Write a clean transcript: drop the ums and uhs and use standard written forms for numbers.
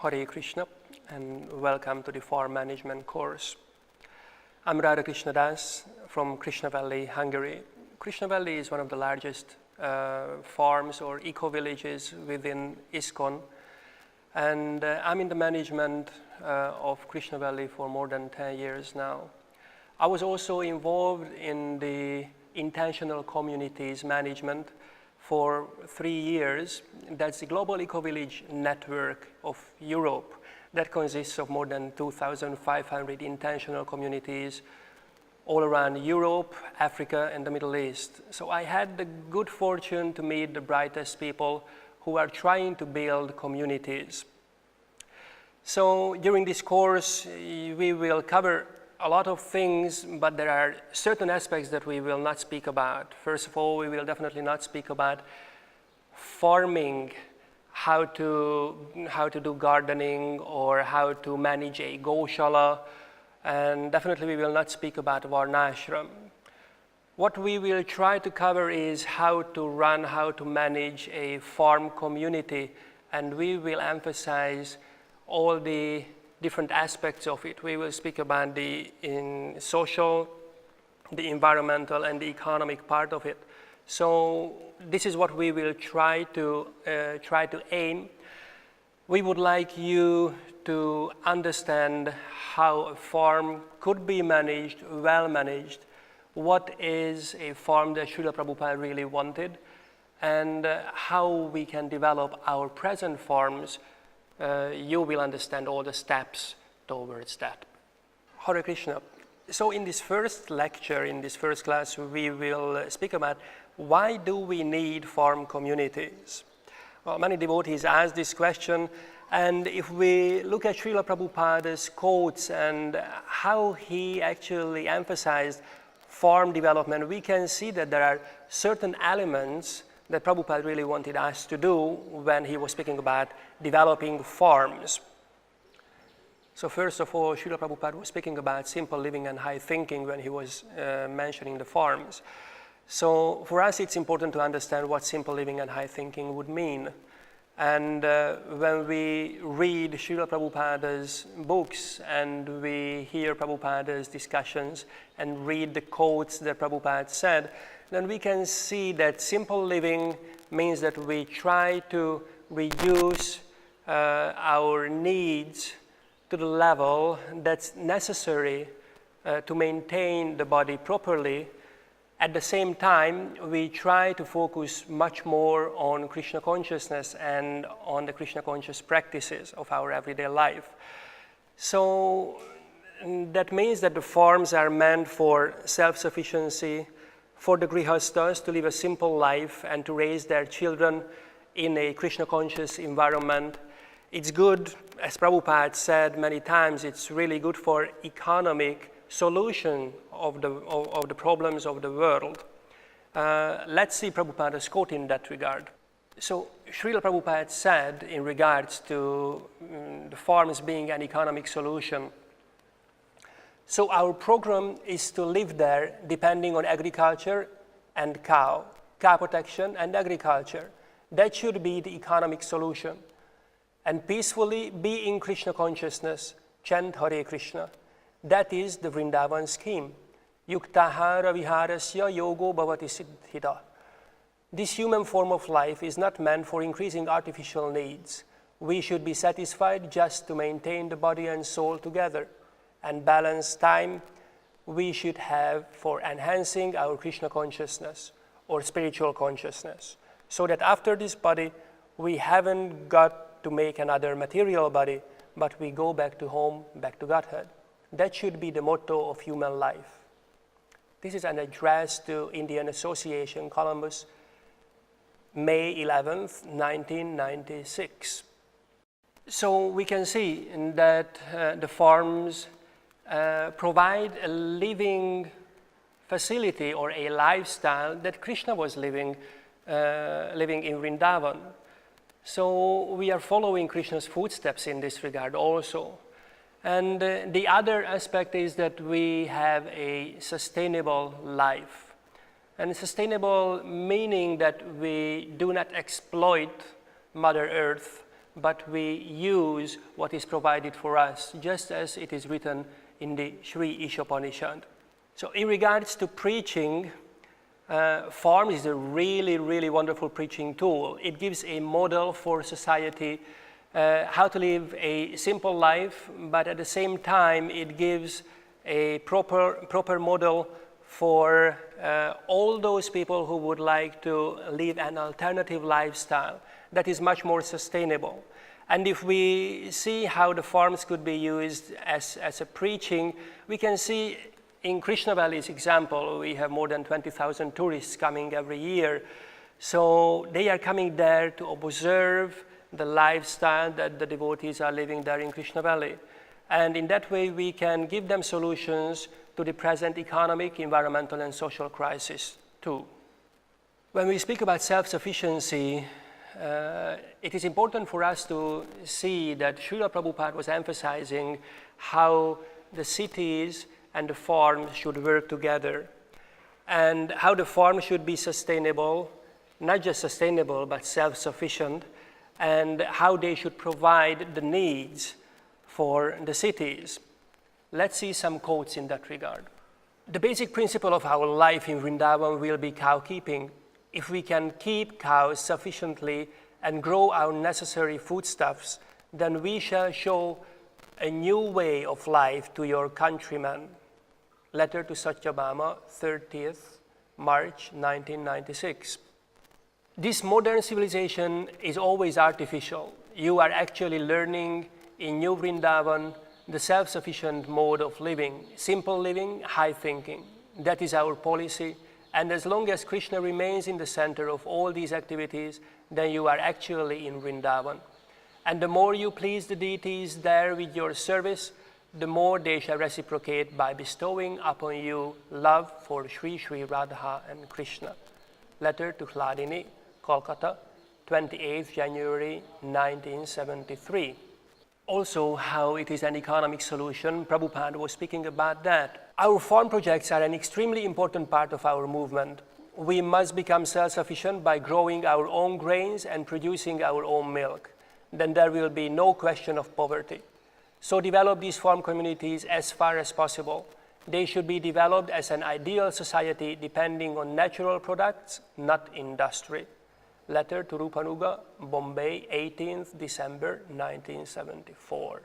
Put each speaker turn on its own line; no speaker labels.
Hare Krishna and welcome to the farm management course. I'm Radha Krishna Das from Krishna Valley, Hungary. Krishna Valley is one of the largest farms or eco-villages within ISKCON, and I'm in the management of Krishna Valley for more than 10 years now. I was also involved in the intentional communities management for 3 years. That's the Global Eco-Village Network of Europe that consists of more than 2,500 intentional communities all around Europe, Africa, and the Middle East. So I had the good fortune to meet the brightest people who are trying to build communities. So during this course, we will cover a lot of things, but there are certain aspects that we will not speak about. First of all, we will definitely not speak about farming, how to do gardening or how to manage a Goshala, and definitely we will not speak about Varnashram. What we will try to cover is how to run, how to manage a farm community, and we will emphasize all the different aspects of it. We will speak about the social, the environmental, and the economic part of it. So this is what we will try to aim. We would like you to understand how a farm could be managed, well managed, what is a farm that Srila Prabhupada really wanted, and how we can develop our present farms. You will understand all the steps towards that. Hare Krishna. So in this first lecture, in this first class, we will speak about why do we need farm communities? Well, many devotees ask this question, and if we look at Srila Prabhupada's quotes and how he actually emphasized farm development, we can see that there are certain elements that Prabhupada really wanted us to do when he was speaking about developing farms. So first of all, Srila Prabhupada was speaking about simple living and high thinking when he was mentioning the farms. So for us, it's important to understand what simple living and high thinking would mean. And when we read Srila Prabhupada's books and we hear Prabhupada's discussions and read the quotes that Prabhupada said, then we can see that simple living means that we try to reduce our needs to the level that's necessary to maintain the body properly. At the same time, we try to focus much more on Krishna consciousness and on the Krishna conscious practices of our everyday life. So that means that the farms are meant for self-sufficiency, for the grihastas to live a simple life and to raise their children in a Krishna conscious environment. It's good, as Prabhupada said many times, it's really good for economic solution of the problems of the world. Let's see Prabhupada's quote in that regard. So Srila Prabhupada said in regards to the farms being an economic solution, so our program is to live there depending on agriculture and cow protection and agriculture. That should be the economic solution. And peacefully be in Krishna consciousness, chant Hare Krishna. That is the Vrindavan scheme. Yuktahara viharasya yogo bhavati siddhita. This human form of life is not meant for increasing artificial needs. We should be satisfied just to maintain the body and soul together. And balanced time we should have for enhancing our Krishna consciousness or spiritual consciousness, so that after this body we haven't got to make another material body, but we go back to home, back to Godhead. That should be the motto of human life. This is an address to Indian Association, Columbus, May 11th, 1996. So we can see that the farms provide a living facility or a lifestyle that Krishna was living in Vrindavan. So we are following Krishna's footsteps in this regard also. And the other aspect is that we have a sustainable life. And sustainable meaning that we do not exploit Mother Earth, but we use what is provided for us, just as it is written in the Sri Ishopanishad. So in regards to preaching, farm is a really, really wonderful preaching tool. It gives a model for society, how to live a simple life, but at the same time it gives a proper model for all those people who would like to live an alternative lifestyle that is much more sustainable. And if we see how the farms could be used as a preaching, we can see in Krishna Valley's example, we have more than 20,000 tourists coming every year. So they are coming there to observe the lifestyle that the devotees are living there in Krishna Valley. And in that way, we can give them solutions to the present economic, environmental, and social crisis too. When we speak about self-sufficiency, it is important for us to see that Srila Prabhupada was emphasizing how the cities and the farms should work together, and how the farm should be sustainable, not just sustainable, but self-sufficient, and how they should provide the needs for the cities. Let's see some quotes in that regard. The basic principle of our life in Vrindavan will be cow keeping. If we can keep cows sufficiently and grow our necessary foodstuffs, then we shall show a new way of life to your countrymen. Letter to Satyabhama, 30th March 1996. This modern civilization is always artificial. You are actually learning in New Vrindavan the self-sufficient mode of living, simple living, high thinking. That is our policy. And as long as Krishna remains in the center of all these activities, then you are actually in Vrindavan. And the more you please the deities there with your service, the more they shall reciprocate by bestowing upon you love for Sri Sri Radha and Krishna. Letter to Hladini, Kolkata, 28th January 1973. Also, how it is an economic solution, Prabhupada was speaking about that. Our farm projects are an extremely important part of our movement. We must become self-sufficient by growing our own grains and producing our own milk. Then there will be no question of poverty. So develop these farm communities as far as possible. They should be developed as an ideal society depending on natural products, not industry. Letter to Rupanuga, Bombay, 18th December 1974.